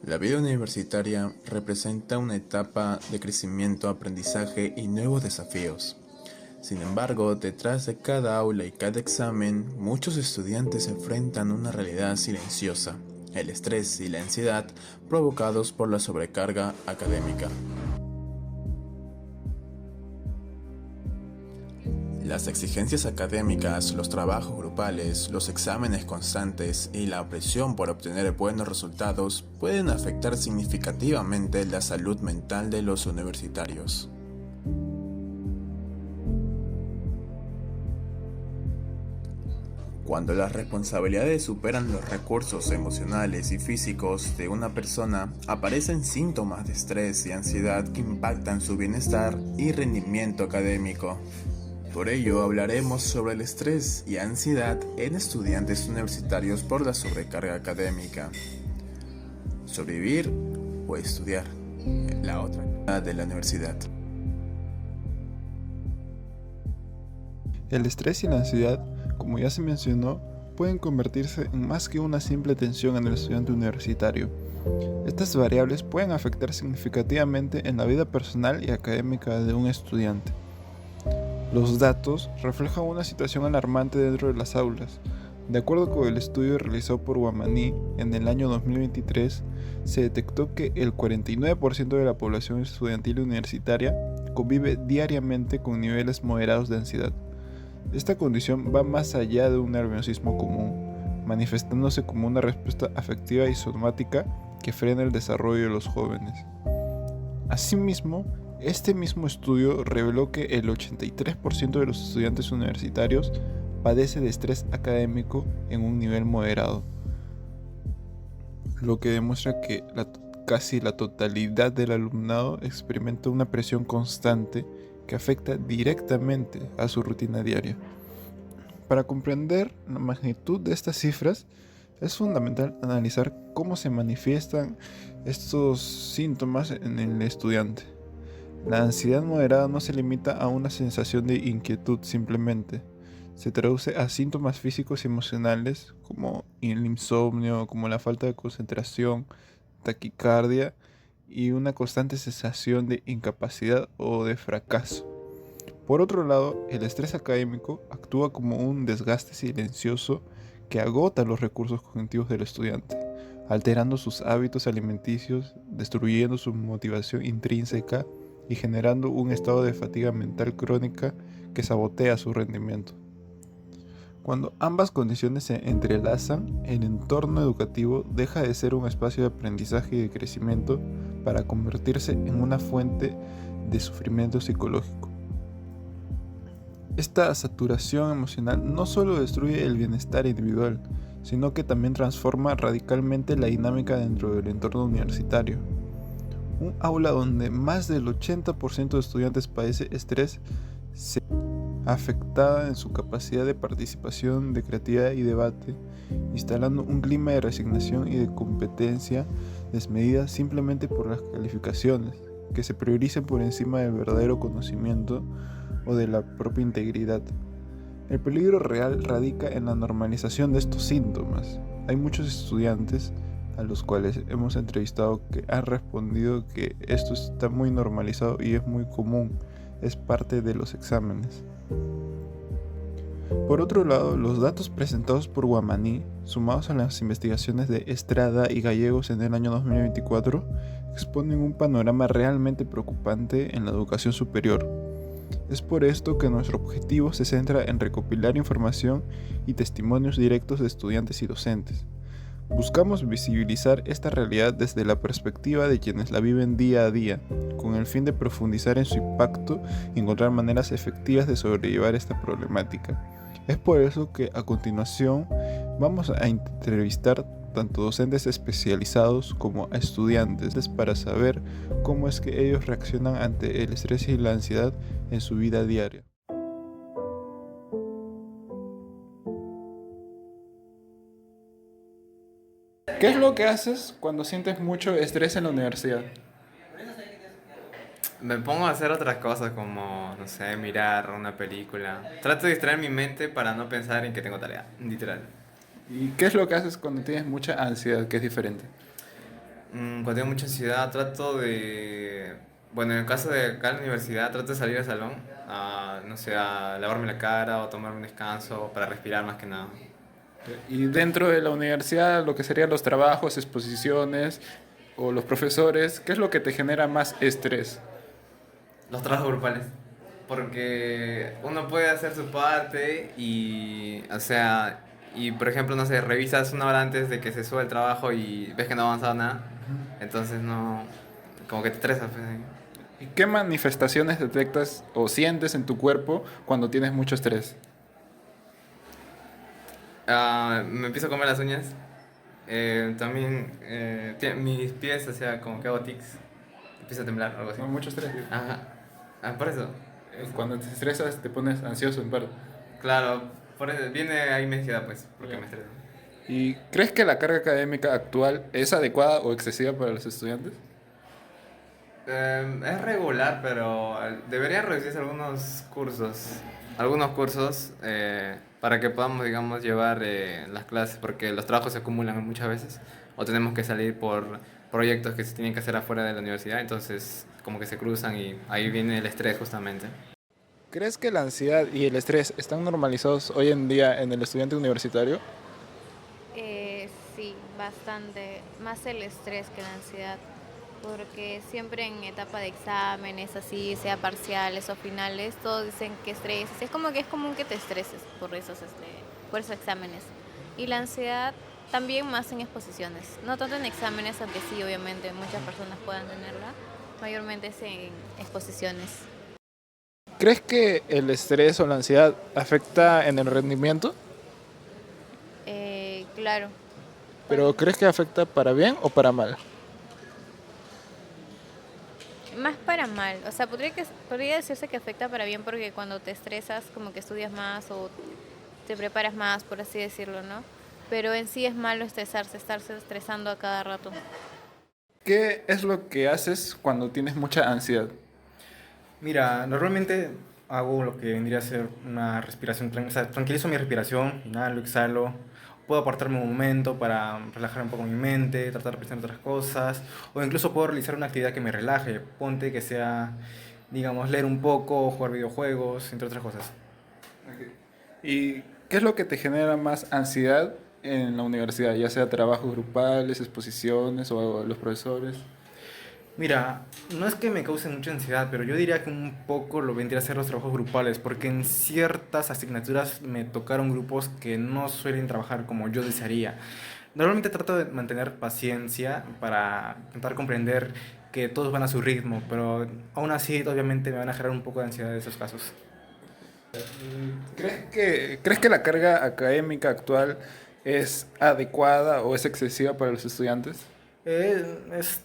La vida universitaria representa una etapa de crecimiento, aprendizaje y nuevos desafíos. Sin embargo, detrás de cada aula y cada examen, muchos estudiantes enfrentan una realidad silenciosa, el estrés y la ansiedad provocados por la sobrecarga académica. Las exigencias académicas, los trabajos grupales, los exámenes constantes y la presión por obtener buenos resultados pueden afectar significativamente la salud mental de los universitarios. Cuando las responsabilidades superan los recursos emocionales y físicos de una persona, aparecen síntomas de estrés y ansiedad que impactan su bienestar y rendimiento académico. Por ello hablaremos sobre el estrés y ansiedad en estudiantes universitarios por la sobrecarga académica. Sobrevivir o estudiar. La otra cara de la universidad. El estrés y la ansiedad, como ya se mencionó, pueden convertirse en más que una simple tensión en el estudiante universitario. Estas variables pueden afectar significativamente en la vida personal y académica de un estudiante. Los datos reflejan una situación alarmante dentro de las aulas. De acuerdo con el estudio realizado por Guamaní en el año 2023, se detectó que el 49% de la población estudiantil universitaria convive diariamente con niveles moderados de ansiedad. Esta condición va más allá de un nerviosismo común, manifestándose como una respuesta afectiva y somática que frena el desarrollo de los jóvenes. Asimismo, este mismo estudio reveló que el 83% de los estudiantes universitarios padece de estrés académico en un nivel moderado, lo que demuestra que casi la totalidad del alumnado experimenta una presión constante que afecta directamente a su rutina diaria. Para comprender la magnitud de estas cifras, es fundamental analizar cómo se manifiestan estos síntomas en el estudiante. La ansiedad moderada no se limita a una sensación de inquietud simplemente. Se traduce a síntomas físicos y emocionales como el insomnio, como la falta de concentración, taquicardia y una constante sensación de incapacidad o de fracaso. Por otro lado, el estrés académico actúa como un desgaste silencioso que agota los recursos cognitivos del estudiante, alterando sus hábitos alimenticios, destruyendo su motivación intrínseca y generando un estado de fatiga mental crónica que sabotea su rendimiento. Cuando ambas condiciones se entrelazan, el entorno educativo deja de ser un espacio de aprendizaje y de crecimiento para convertirse en una fuente de sufrimiento psicológico. Esta saturación emocional no solo destruye el bienestar individual, sino que también transforma radicalmente la dinámica dentro del entorno universitario. Un aula donde más del 80% de estudiantes padece estrés se ve afectada en su capacidad de participación, de creatividad y debate, instalando un clima de resignación y de competencia desmedida simplemente por las calificaciones, que se prioricen por encima del verdadero conocimiento o de la propia integridad. El peligro real radica en la normalización de estos síntomas. Hay muchos estudiantes a los cuales hemos entrevistado que han respondido que esto está muy normalizado y es muy común, es parte de los exámenes. Por otro lado, los datos presentados por Guamaní, sumados a las investigaciones de Estrada y Gallegos en el año 2024, exponen un panorama realmente preocupante en la educación superior. Es por esto que nuestro objetivo se centra en recopilar información y testimonios directos de estudiantes y docentes. Buscamos visibilizar esta realidad desde la perspectiva de quienes la viven día a día, con el fin de profundizar en su impacto y encontrar maneras efectivas de sobrellevar esta problemática. Es por eso que a continuación vamos a entrevistar tanto docentes especializados como a estudiantes para saber cómo es que ellos reaccionan ante el estrés y la ansiedad en su vida diaria. ¿Qué es lo que haces cuando sientes mucho estrés en la universidad? Me pongo a hacer otras cosas como, no sé, mirar una película. Trato de distraer mi mente para no pensar en que tengo tarea, literal. ¿Y qué es lo que haces cuando tienes mucha ansiedad, que es diferente? Cuando tengo mucha ansiedad trato de, bueno, en el caso de acá en la universidad, trato de salir al salón, a, no sé, a lavarme la cara o tomar un descanso para respirar más que nada. Y dentro de la universidad, lo que serían los trabajos, exposiciones o los profesores, ¿qué es lo que te genera más estrés? Los trabajos grupales. Porque uno puede hacer su parte y, o sea, y por ejemplo, no sé, revisas una hora antes de que se suba el trabajo y ves que no ha avanzado nada. Entonces no, como que te estresas, pues, ahí. ¿Y qué manifestaciones detectas o sientes en tu cuerpo cuando tienes mucho estrés? Me empiezo a comer las uñas. También mis pies, o sea, como que hago tics. Empiezo a temblar, algo así. Con mucho estrés. Ajá. Por eso. Cuando te estresas te pones ansioso en parte. Claro, por eso viene ahí mi ansiedad, pues, porque me estreso. ¿Y crees que la carga académica actual es adecuada o excesiva para los estudiantes? Es regular, pero debería reducirse algunos cursos para que podamos, digamos, llevar las clases, porque los trabajos se acumulan muchas veces, o tenemos que salir por proyectos que se tienen que hacer afuera de la universidad, entonces como que se cruzan y ahí viene el estrés justamente. ¿Crees que la ansiedad y el estrés están normalizados hoy en día en el estudiante universitario? Sí, bastante. Más el estrés que la ansiedad. Porque siempre en etapa de exámenes, así, sea parciales o finales, todos dicen que estreses. Es como que es común que te estreses por esos exámenes. Y la ansiedad también más en exposiciones. No tanto en exámenes, aunque sí, obviamente, muchas personas puedan tenerla. Mayormente es en exposiciones. ¿Crees que el estrés o la ansiedad afecta en el rendimiento? Claro. ¿Pero crees que afecta para bien o para mal? Más para mal, o sea, podría decirse que afecta para bien porque cuando te estresas como que estudias más o te preparas más, por así decirlo, ¿no? Pero en sí es malo estresarse, estarse estresando a cada rato. ¿Qué es lo que haces cuando tienes mucha ansiedad? Mira, normalmente hago lo que vendría a ser una respiración, o sea, tranquilizo mi respiración, inhalo, exhalo. Puedo apartarme un momento para relajar un poco mi mente, tratar de pensar en otras cosas, o incluso puedo realizar una actividad que me relaje. Ponte que sea, digamos, leer un poco, jugar videojuegos, entre otras cosas. ¿Y qué es lo que te genera más ansiedad en la universidad? Ya sea trabajos grupales, exposiciones o los profesores. Mira, no es que me cause mucha ansiedad, pero yo diría que un poco lo vendría a ser los trabajos grupales, porque en ciertas asignaturas me tocaron grupos que no suelen trabajar como yo desearía. Normalmente trato de mantener paciencia para intentar comprender que todos van a su ritmo, pero aún así obviamente me van a generar un poco de ansiedad en esos casos. ¿Crees que la carga académica actual es adecuada o es excesiva para los estudiantes? Eh, es,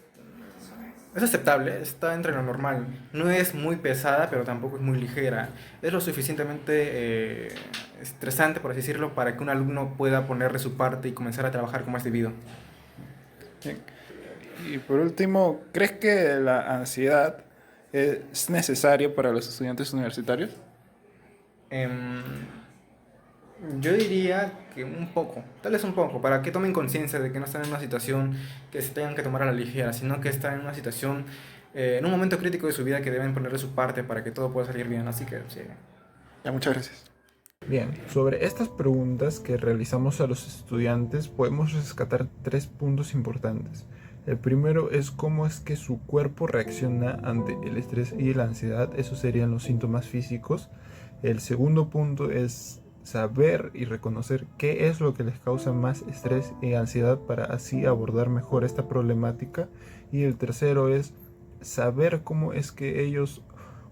es aceptable, está entre lo normal. No es muy pesada, pero tampoco es muy ligera. Es lo suficientemente estresante, por así decirlo, para que un alumno pueda poner de su parte y comenzar a trabajar como es debido. Bien. Y por último, ¿crees que la ansiedad es necesaria para los estudiantes universitarios? Em, yo diría que un poco, tal vez un poco, para que tomen conciencia de que no están en una situación que se tengan que tomar a la ligera, sino que están en una situación, en un momento crítico de su vida que deben ponerle su parte para que todo pueda salir bien. Así que sí. Ya, muchas gracias. Bien, sobre estas preguntas que realizamos a los estudiantes podemos rescatar 3 puntos importantes. El primero es cómo es que su cuerpo reacciona ante el estrés y la ansiedad, esos serían los síntomas físicos. El segundo punto es saber y reconocer qué es lo que les causa más estrés y ansiedad para así abordar mejor esta problemática. Y el tercero es saber cómo es que ellos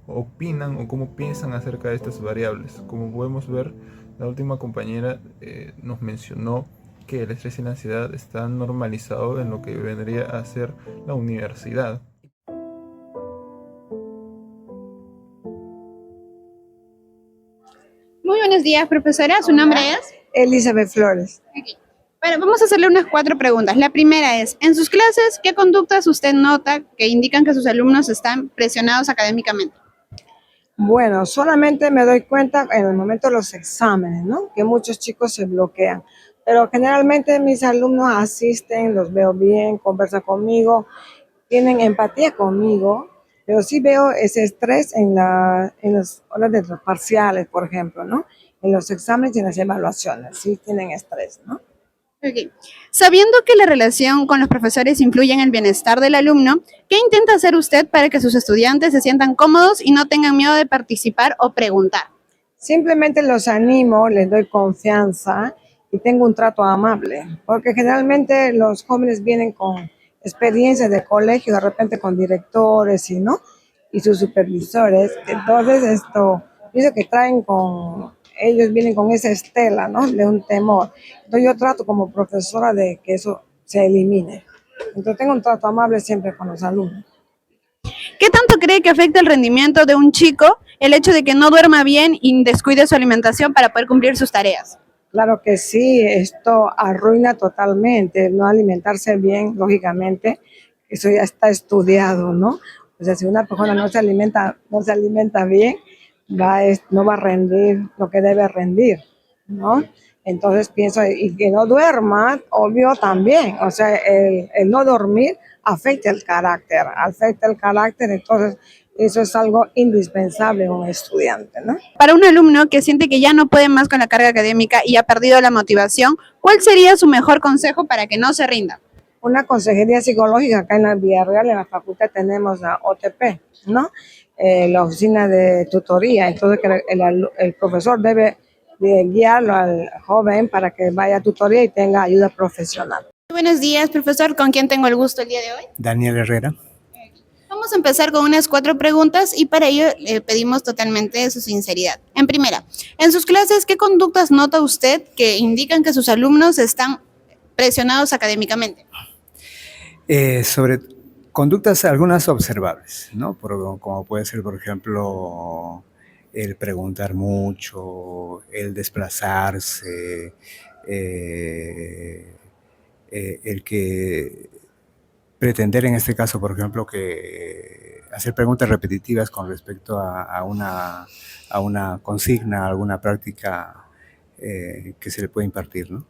opinan o cómo piensan acerca de estas variables. Como podemos ver, la última compañera nos mencionó que el estrés y la ansiedad están normalizados en lo que vendría a ser la universidad. Muy buenos días, profesora. ¿Su nombre es? Elizabeth Flores. Bueno, vamos a hacerle unas 4 preguntas. La primera es, en sus clases, ¿qué conductas usted nota que indican que sus alumnos están presionados académicamente? Bueno, solamente me doy cuenta en el momento de los exámenes, ¿no? Que muchos chicos se bloquean. pero generalmente mis alumnos asisten, los veo bien, conversan conmigo, tienen empatía conmigo, pero sí veo ese estrés en las horas de los parciales, por ejemplo, ¿no? En los exámenes y en las evaluaciones, sí tienen estrés, ¿no? Ok. Sabiendo que la relación con los profesores influye en el bienestar del alumno, ¿qué intenta hacer usted para que sus estudiantes se sientan cómodos y no tengan miedo de participar o preguntar? Simplemente los animo, les doy confianza y tengo un trato amable, porque generalmente los jóvenes vienen con experiencias de colegio, de repente con directores y no, y sus supervisores. Entonces esto, pienso que traen con, ellos vienen con esa estela, ¿no? De un temor. Entonces yo trato como profesora de que eso se elimine. Entonces tengo un trato amable siempre con los alumnos. ¿Qué tanto cree que afecta el rendimiento de un chico el hecho de que no duerma bien y descuide su alimentación para poder cumplir sus tareas? Claro que sí, esto arruina totalmente, no alimentarse bien, lógicamente, eso ya está estudiado, ¿no? O sea, si una persona no se alimenta bien, no va a rendir lo que debe rendir, ¿no? Entonces pienso, y que no duerma, obvio también, o sea, el no dormir afecta el carácter, entonces eso es algo indispensable en un estudiante, ¿no? Para un alumno que siente que ya no puede más con la carga académica y ha perdido la motivación, ¿cuál sería su mejor consejo para que no se rinda? Una consejería psicológica acá en la Villarreal, en la facultad tenemos la OTP, ¿no? La oficina de tutoría, entonces que el profesor debe de guiarlo al joven para que vaya a tutoría y tenga ayuda profesional. Buenos días, profesor. ¿Con quién tengo el gusto el día de hoy? Daniel Herrera. Vamos a empezar con unas 4 preguntas y para ello le pedimos totalmente su sinceridad. En primera, en sus clases, ¿qué conductas nota usted que indican que sus alumnos están presionados académicamente? Sobre conductas algunas observables, ¿no? Como puede ser, por ejemplo, el preguntar mucho, el desplazarse, el que pretender en este caso, por ejemplo, que hacer preguntas repetitivas con respecto a una consigna, a alguna práctica que se le puede impartir, ¿no?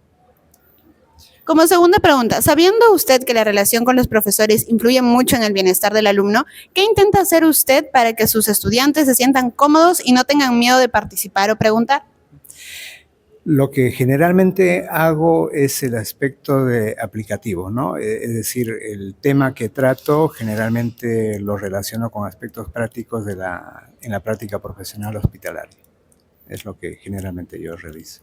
Como segunda pregunta, sabiendo usted que la relación con los profesores influye mucho en el bienestar del alumno, ¿qué intenta hacer usted para que sus estudiantes se sientan cómodos y no tengan miedo de participar o preguntar? Lo que generalmente hago es el aspecto de aplicativo, ¿no? Es decir, el tema que trato generalmente lo relaciono con aspectos prácticos en la práctica profesional hospitalaria. Es lo que generalmente yo realizo.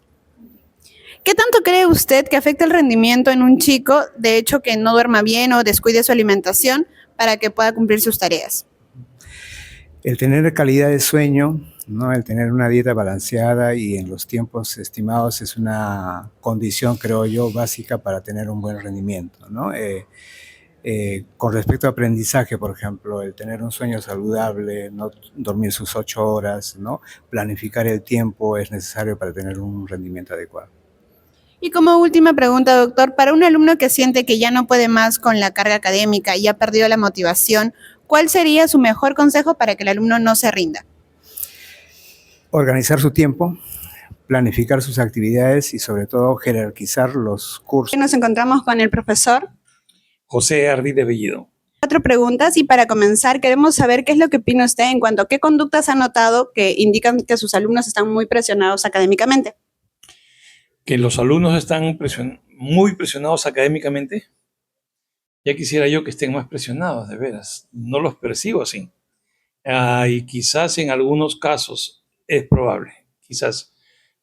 ¿Qué tanto cree usted que afecta el rendimiento en un chico, de hecho, que no duerma bien o descuide su alimentación para que pueda cumplir sus tareas? El tener calidad de sueño, ¿no? El tener una dieta balanceada y en los tiempos estimados es una condición, creo yo, básica para tener un buen rendimiento, ¿no? Con respecto a aprendizaje, por ejemplo, el tener un sueño saludable, no dormir sus 8 horas, ¿no? Planificar el tiempo es necesario para tener un rendimiento adecuado. Y como última pregunta, doctor, para un alumno que siente que ya no puede más con la carga académica y ha perdido la motivación, ¿cuál sería su mejor consejo para que el alumno no se rinda? Organizar su tiempo, planificar sus actividades y sobre todo jerarquizar los cursos. Nos encontramos con el profesor. José Ardide Bellido. 4 preguntas y para comenzar queremos saber qué es lo que opina usted en cuanto a qué conductas ha notado que indican que sus alumnos están muy presionados académicamente. Que los alumnos están muy presionados académicamente. Ya quisiera yo que estén más presionados, de veras. No los percibo así. Y quizás en algunos casos es probable, quizás.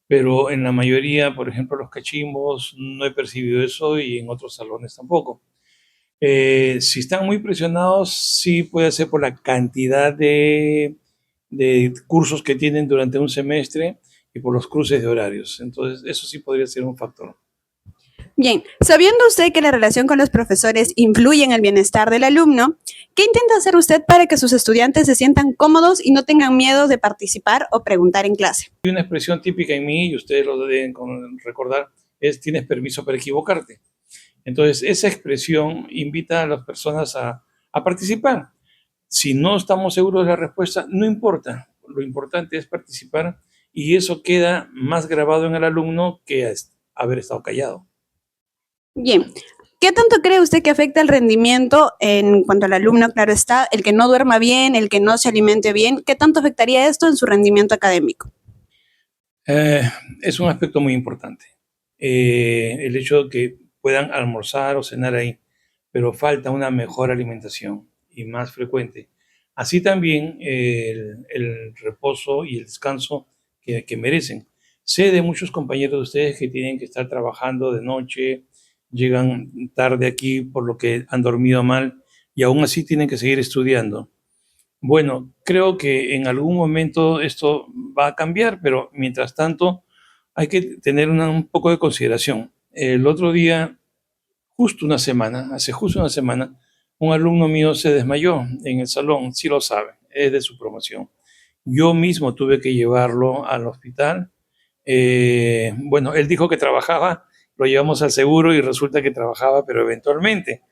Pero en la mayoría, por ejemplo, los cachimbos, no he percibido eso y en otros salones tampoco. Si están muy presionados, sí puede ser por la cantidad de cursos que tienen durante un semestre y por los cruces de horarios. Entonces, eso sí podría ser un factor. Bien, sabiendo usted que la relación con los profesores influye en el bienestar del alumno, ¿qué intenta hacer usted para que sus estudiantes se sientan cómodos y no tengan miedo de participar o preguntar en clase? Hay una expresión típica en mí, y ustedes lo deben recordar, es tienes permiso para equivocarte. Entonces, esa expresión invita a las personas a participar. Si no estamos seguros de la respuesta, no importa. Lo importante es participar y eso queda más grabado en el alumno que haber estado callado. Bien. ¿Qué tanto cree usted que afecta el rendimiento en cuanto al alumno? Claro está, el que no duerma bien, el que no se alimente bien. ¿Qué tanto afectaría esto en su rendimiento académico? Es un aspecto muy importante. El hecho de que puedan almorzar o cenar ahí, pero falta una mejor alimentación y más frecuente. Así también el reposo y el descanso que merecen. Sé de muchos compañeros de ustedes que tienen que estar trabajando de noche, llegan tarde aquí por lo que han dormido mal y aún así tienen que seguir estudiando. Bueno, creo que en algún momento esto va a cambiar, pero mientras tanto hay que tener un poco de consideración. El otro día, hace justo una semana, un alumno mío se desmayó en el salón, sí lo sabe, es de su promoción. Yo mismo tuve que llevarlo al hospital. Bueno, él dijo que trabajaba, lo llevamos al seguro y resulta que trabajaba, pero eventualmente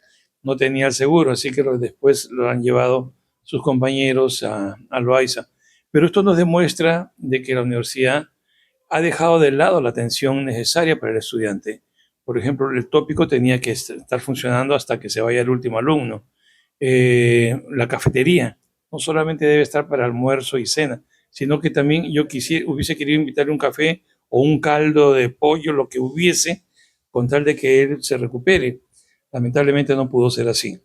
no tenía el seguro, así que después lo han llevado sus compañeros a Loaiza. Pero esto nos demuestra de que la universidad ha dejado de lado la atención necesaria para el estudiante. Por ejemplo, el tópico tenía que estar funcionando hasta que se vaya el último alumno. La cafetería no solamente debe estar para almuerzo y cena, sino que también yo hubiese querido invitarle un café o un caldo de pollo, lo que hubiese, con tal de que él se recupere. Lamentablemente no pudo ser así.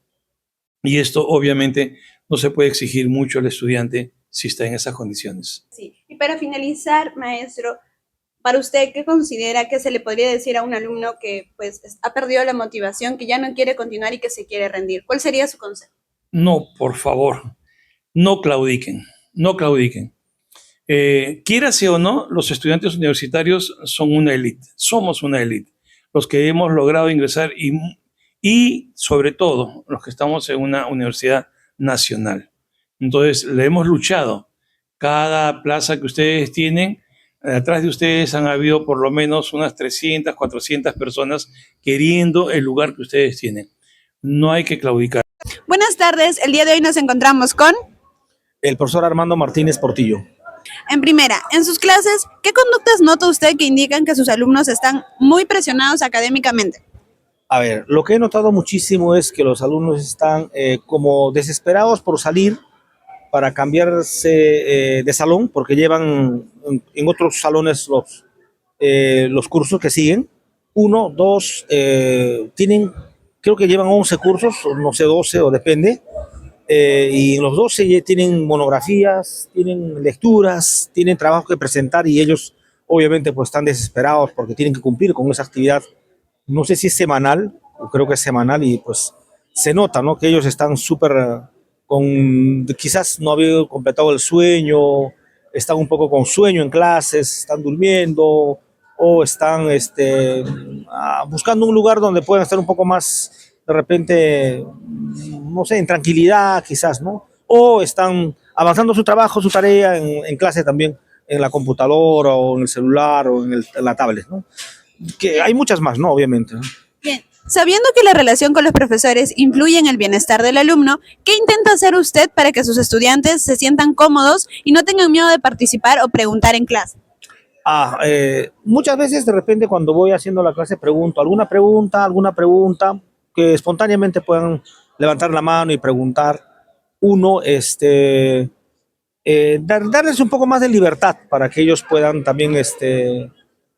Y esto obviamente no se puede exigir mucho al estudiante si está en esas condiciones. Sí. Y para finalizar, maestro, para usted, ¿qué considera que se le podría decir a un alumno que pues ha perdido la motivación, que ya no quiere continuar y que se quiere rendir? ¿Cuál sería su consejo? No, por favor, no claudiquen, no claudiquen. Quiérase o no, los estudiantes universitarios son una élite, somos una élite, los que hemos logrado ingresar y sobre todo los que estamos en una universidad nacional. Entonces, le hemos luchado. Cada plaza que ustedes tienen, atrás de ustedes han habido por lo menos unas 300, 400 personas queriendo el lugar que ustedes tienen. No hay que claudicar. Buenas tardes, el día de hoy nos encontramos con... El profesor Armando Martínez Portillo. En primera, en sus clases, ¿qué conductas nota usted que indican que sus alumnos están muy presionados académicamente? A ver, lo que he notado muchísimo es que los alumnos están como desesperados por salir para cambiarse de salón, porque llevan en otros salones los cursos que siguen. Uno, dos, creo que llevan 11 cursos, o no sé, 12, o depende. Y en los 12 ya tienen monografías, tienen lecturas, tienen trabajo que presentar y ellos obviamente pues están desesperados porque tienen que cumplir con esa actividad. No sé si es semanal, o creo que es semanal y pues se nota, ¿no? Que ellos están súper quizás no habían completado el sueño, están un poco con sueño en clases, están durmiendo o están buscando un lugar donde puedan estar un poco más de repente, no sé, en tranquilidad quizás, ¿no? O están avanzando su trabajo, su tarea en clase también, en la computadora o en el celular o en la tablet, ¿no? Que hay muchas más, ¿no? Obviamente, ¿no? Bien, sabiendo que la relación con los profesores influye en el bienestar del alumno, ¿qué intenta hacer usted para que sus estudiantes se sientan cómodos y no tengan miedo de participar o preguntar en clase? Muchas veces de repente cuando voy haciendo la clase pregunto alguna pregunta que espontáneamente puedan levantar la mano y preguntar. Uno, darles un poco más de libertad para que ellos puedan también,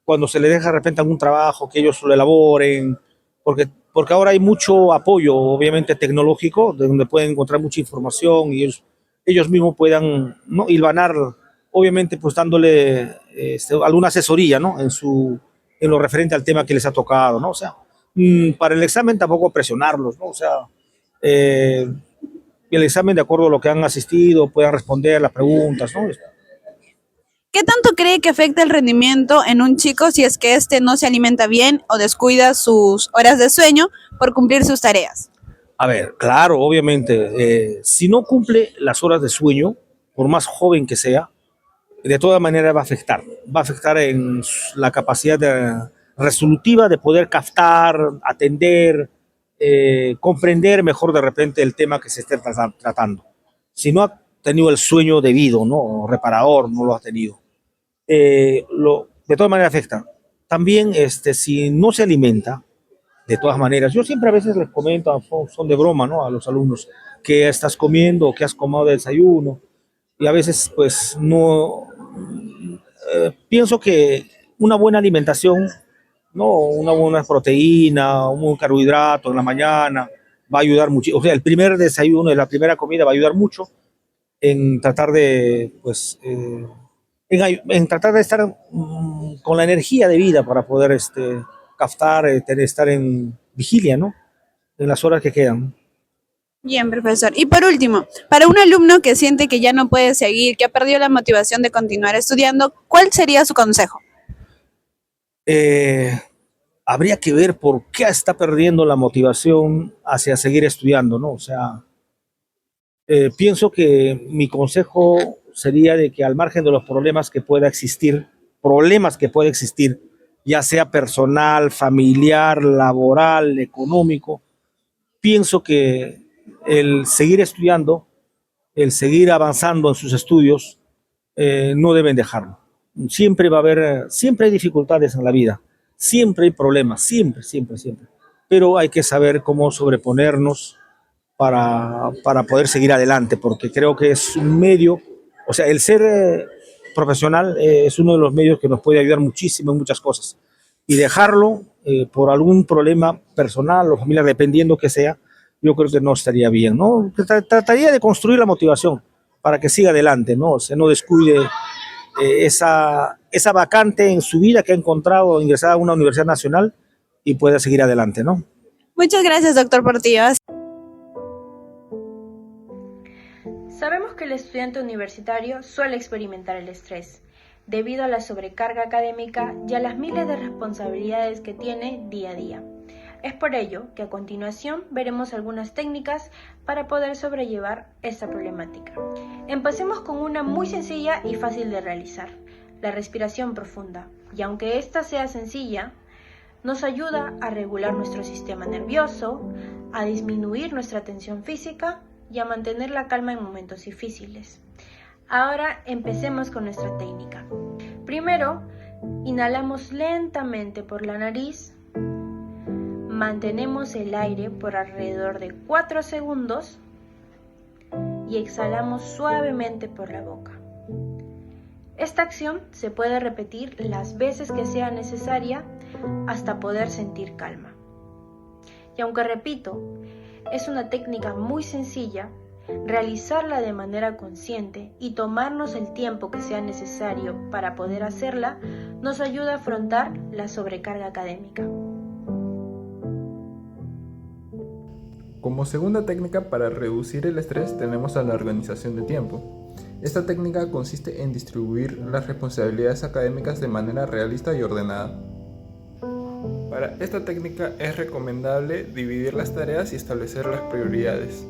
cuando se les deja de repente algún trabajo, que ellos lo elaboren, porque ahora hay mucho apoyo, obviamente tecnológico, de donde pueden encontrar mucha información y ellos mismos puedan, ¿no?, hilvanar, obviamente pues dándole alguna asesoría, ¿no?, en lo referente al tema que les ha tocado, ¿no? O sea, para el examen tampoco presionarlos, ¿no? O sea, el examen de acuerdo a lo que han asistido, puedan responder las preguntas, ¿no? ¿Qué tanto cree que afecta el rendimiento en un chico si es que éste no se alimenta bien o descuida sus horas de sueño por cumplir sus tareas? A ver, claro, obviamente, si no cumple las horas de sueño, por más joven que sea, de todas maneras va a afectar en la capacidad resolutiva de poder captar, atender, comprender mejor de repente el tema que se esté tratando. Si no ha tenido el sueño debido, ¿no?, reparador, no lo ha tenido. De todas maneras afecta. También, si no se alimenta, de todas maneras, yo siempre a veces les comento, son de broma, ¿no? A los alumnos, qué estás comiendo, qué has comido de desayuno, y a veces, pues, no, pienso que una buena alimentación, ¿no? Una buena proteína, un buen carbohidrato en la mañana, va a ayudar mucho. O sea, el primer desayuno, la primera comida va a ayudar mucho en tratar de, pues, en tratar de estar con la energía de vida para poder captar, estar en vigilia, ¿no? En las horas que quedan. Bien, profesor. Y por último, para un alumno que siente que ya no puede seguir, que ha perdido la motivación de continuar estudiando, ¿cuál sería su consejo? Habría que ver por qué está perdiendo la motivación hacia seguir estudiando, ¿no? O sea, pienso que mi consejo sería de que al margen de los problemas que pueda existir, ya sea personal, familiar, laboral, económico, pienso que el seguir estudiando, el seguir avanzando en sus estudios, no deben dejarlo. Siempre va a haber, siempre hay dificultades en la vida, siempre hay problemas, siempre, siempre, siempre. Pero hay que saber cómo sobreponernos para poder seguir adelante, porque creo que es un medio, o sea, el ser profesional es uno de los medios que nos puede ayudar muchísimo en muchas cosas. Y dejarlo por algún problema personal o familiar, dependiendo que sea, yo creo que no estaría bien, ¿no? Trataría de construir la motivación para que siga adelante, ¿no? O sea, no descuide esa vacante en su vida que ha encontrado ingresada a una universidad nacional y pueda seguir adelante, ¿no? Muchas gracias, doctor Portillo. Sabemos que el estudiante universitario suele experimentar el estrés, debido a la sobrecarga académica y a las miles de responsabilidades que tiene día a día. Es por ello que a continuación veremos algunas técnicas para poder sobrellevar esta problemática. Empecemos con una muy sencilla y fácil de realizar, la respiración profunda, y aunque esta sea sencilla, nos ayuda a regular nuestro sistema nervioso, a disminuir nuestra tensión física y a mantener la calma en momentos difíciles. Ahora empecemos con nuestra técnica. Primero, inhalamos lentamente por la nariz, mantenemos el aire por alrededor de 4 segundos y exhalamos suavemente por la boca. Esta acción se puede repetir las veces que sea necesaria hasta poder sentir calma. Y aunque repito, es una técnica muy sencilla, realizarla de manera consciente y tomarnos el tiempo que sea necesario para poder hacerla nos ayuda a afrontar la sobrecarga académica. Como segunda técnica para reducir el estrés tenemos a la organización de tiempo. Esta técnica consiste en distribuir las responsabilidades académicas de manera realista y ordenada. Para esta técnica es recomendable dividir las tareas y establecer las prioridades,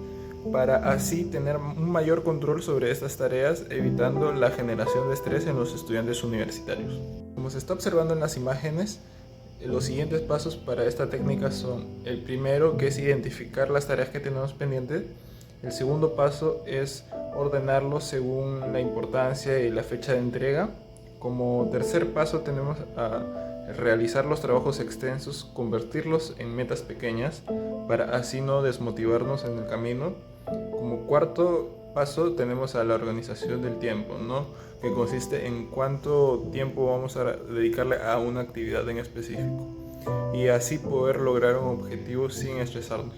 para así tener un mayor control sobre estas tareas, evitando la generación de estrés en los estudiantes universitarios. Como se está observando en las imágenes, los siguientes pasos para esta técnica son: el primero, que es identificar las tareas que tenemos pendientes. El segundo paso es ordenarlos según la importancia y la fecha de entrega. Como tercer paso tenemos a realizar los trabajos extensos, convertirlos en metas pequeñas para así no desmotivarnos en el camino. Como cuarto paso tenemos a la organización del tiempo, ¿no? Que consiste en cuánto tiempo vamos a dedicarle a una actividad en específico y así poder lograr un objetivo sin estresarnos.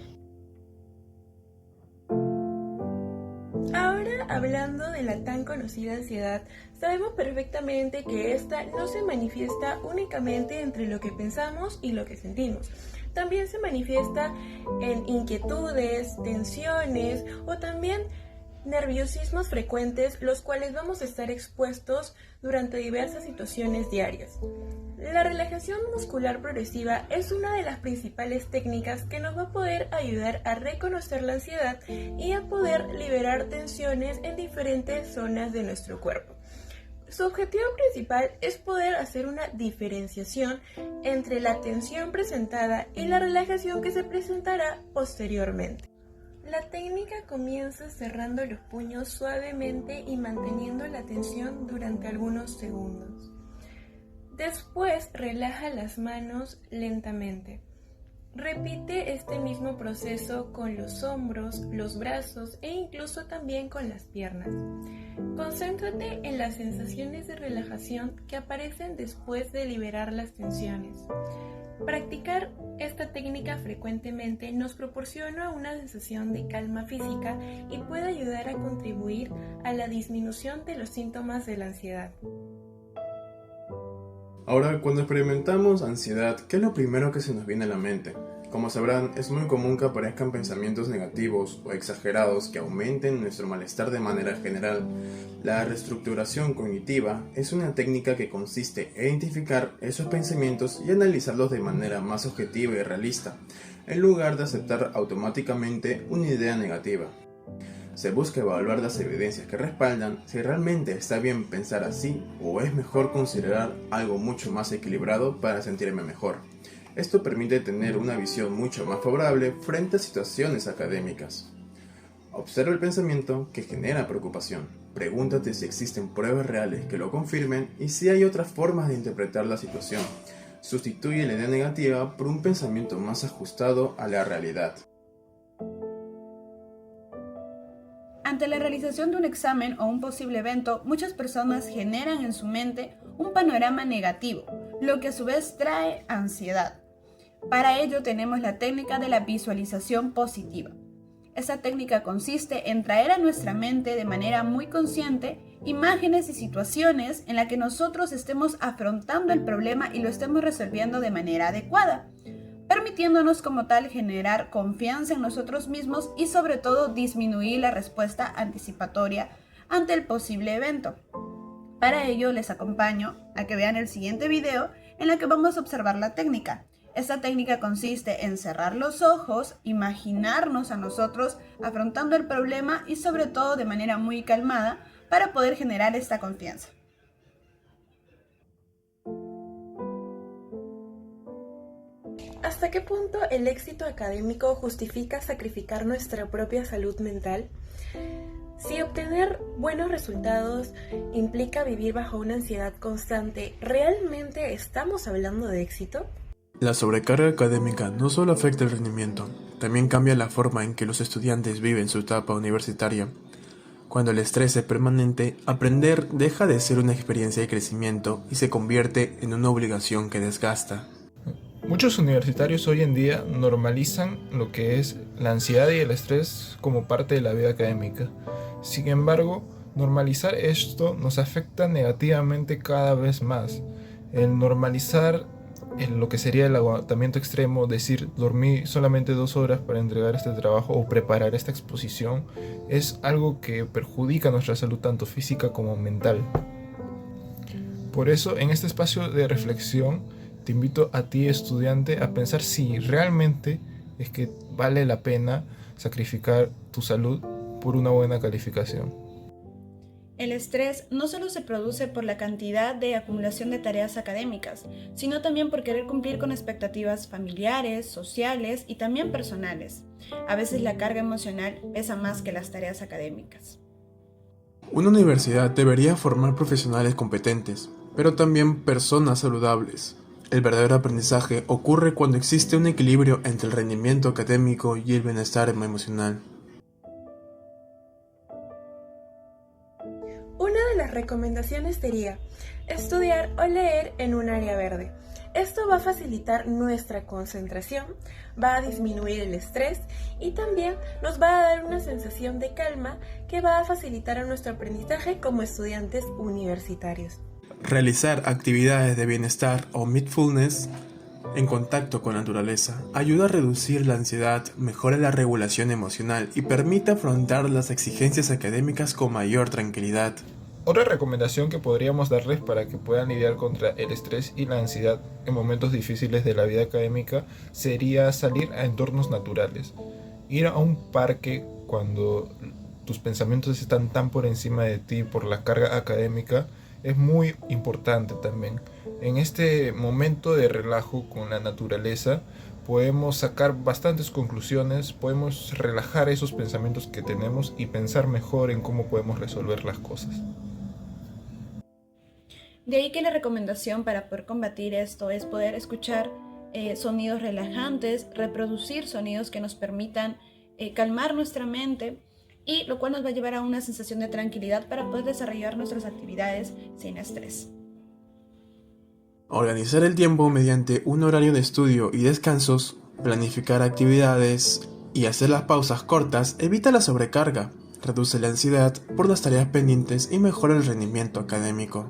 Ahora, hablando de la tan conocida ansiedad, sabemos perfectamente que esta no se manifiesta únicamente entre lo que pensamos y lo que sentimos. También se manifiesta en inquietudes, tensiones o también nerviosismos frecuentes, los cuales vamos a estar expuestos durante diversas situaciones diarias. La relajación muscular progresiva es una de las principales técnicas que nos va a poder ayudar a reconocer la ansiedad y a poder liberar tensiones en diferentes zonas de nuestro cuerpo. Su objetivo principal es poder hacer una diferenciación entre la tensión presentada y la relajación que se presentará posteriormente. La técnica comienza cerrando los puños suavemente y manteniendo la tensión durante algunos segundos. Después relaja las manos lentamente. Repite este mismo proceso con los hombros, los brazos e incluso también con las piernas. Concéntrate en las sensaciones de relajación que aparecen después de liberar las tensiones. Practicar esta técnica frecuentemente nos proporciona una sensación de calma física y puede ayudar a contribuir a la disminución de los síntomas de la ansiedad. Ahora, cuando experimentamos ansiedad, ¿qué es lo primero que se nos viene a la mente? Como sabrán, es muy común que aparezcan pensamientos negativos o exagerados que aumenten nuestro malestar de manera general. La reestructuración cognitiva es una técnica que consiste en identificar esos pensamientos y analizarlos de manera más objetiva y realista, en lugar de aceptar automáticamente una idea negativa. Se busca evaluar las evidencias que respaldan si realmente está bien pensar así o es mejor considerar algo mucho más equilibrado para sentirme mejor. Esto permite tener una visión mucho más favorable frente a situaciones académicas. Observa el pensamiento que genera preocupación. Pregúntate si existen pruebas reales que lo confirmen y si hay otras formas de interpretar la situación. Sustituye la idea negativa por un pensamiento más ajustado a la realidad. Ante la realización de un examen o un posible evento, muchas personas generan en su mente un panorama negativo, lo que a su vez trae ansiedad. Para ello tenemos la técnica de la visualización positiva. Esta técnica consiste en traer a nuestra mente de manera muy consciente imágenes y situaciones en las que nosotros estemos afrontando el problema y lo estemos resolviendo de manera adecuada, permitiéndonos como tal generar confianza en nosotros mismos y sobre todo disminuir la respuesta anticipatoria ante el posible evento. Para ello les acompaño a que vean el siguiente video en el que vamos a observar la técnica. Esta técnica consiste en cerrar los ojos, imaginarnos a nosotros afrontando el problema y sobre todo de manera muy calmada para poder generar esta confianza. ¿Hasta qué punto el éxito académico justifica sacrificar nuestra propia salud mental? Si obtener buenos resultados implica vivir bajo una ansiedad constante, ¿realmente estamos hablando de éxito? La sobrecarga académica no solo afecta el rendimiento, también cambia la forma en que los estudiantes viven su etapa universitaria. Cuando el estrés es permanente, aprender deja de ser una experiencia de crecimiento y se convierte en una obligación que desgasta. Muchos universitarios hoy en día normalizan lo que es la ansiedad y el estrés como parte de la vida académica. Sin embargo, normalizar esto nos afecta negativamente cada vez más. El normalizar lo que sería el agotamiento extremo, decir dormí solamente 2 horas para entregar este trabajo o preparar esta exposición, es algo que perjudica nuestra salud tanto física como mental. Por eso, en este espacio de reflexión, te invito a ti, estudiante, a pensar si realmente es que vale la pena sacrificar tu salud por una buena calificación. El estrés no solo se produce por la cantidad de acumulación de tareas académicas, sino también por querer cumplir con expectativas familiares, sociales y también personales. A veces la carga emocional pesa más que las tareas académicas. Una universidad debería formar profesionales competentes, pero también personas saludables. El verdadero aprendizaje ocurre cuando existe un equilibrio entre el rendimiento académico y el bienestar emocional. Una de las recomendaciones sería estudiar o leer en un área verde. Esto va a facilitar nuestra concentración, va a disminuir el estrés y también nos va a dar una sensación de calma que va a facilitar a nuestro aprendizaje como estudiantes universitarios. Realizar actividades de bienestar o mindfulness en contacto con la naturaleza ayuda a reducir la ansiedad, mejora la regulación emocional y permite afrontar las exigencias académicas con mayor tranquilidad. Otra recomendación que podríamos darles para que puedan lidiar contra el estrés y la ansiedad en momentos difíciles de la vida académica sería salir a entornos naturales. Ir a un parque cuando tus pensamientos están tan por encima de ti por la carga académica es muy importante también. En este momento de relajo con la naturaleza podemos sacar bastantes conclusiones, podemos relajar esos pensamientos que tenemos y pensar mejor en cómo podemos resolver las cosas. De ahí que la recomendación para poder combatir esto es poder escuchar sonidos relajantes, reproducir sonidos que nos permitan calmar nuestra mente, y lo cual nos va a llevar a una sensación de tranquilidad para poder desarrollar nuestras actividades sin estrés. Organizar el tiempo mediante un horario de estudio y descansos, planificar actividades y hacer las pausas cortas evita la sobrecarga, reduce la ansiedad por las tareas pendientes y mejora el rendimiento académico.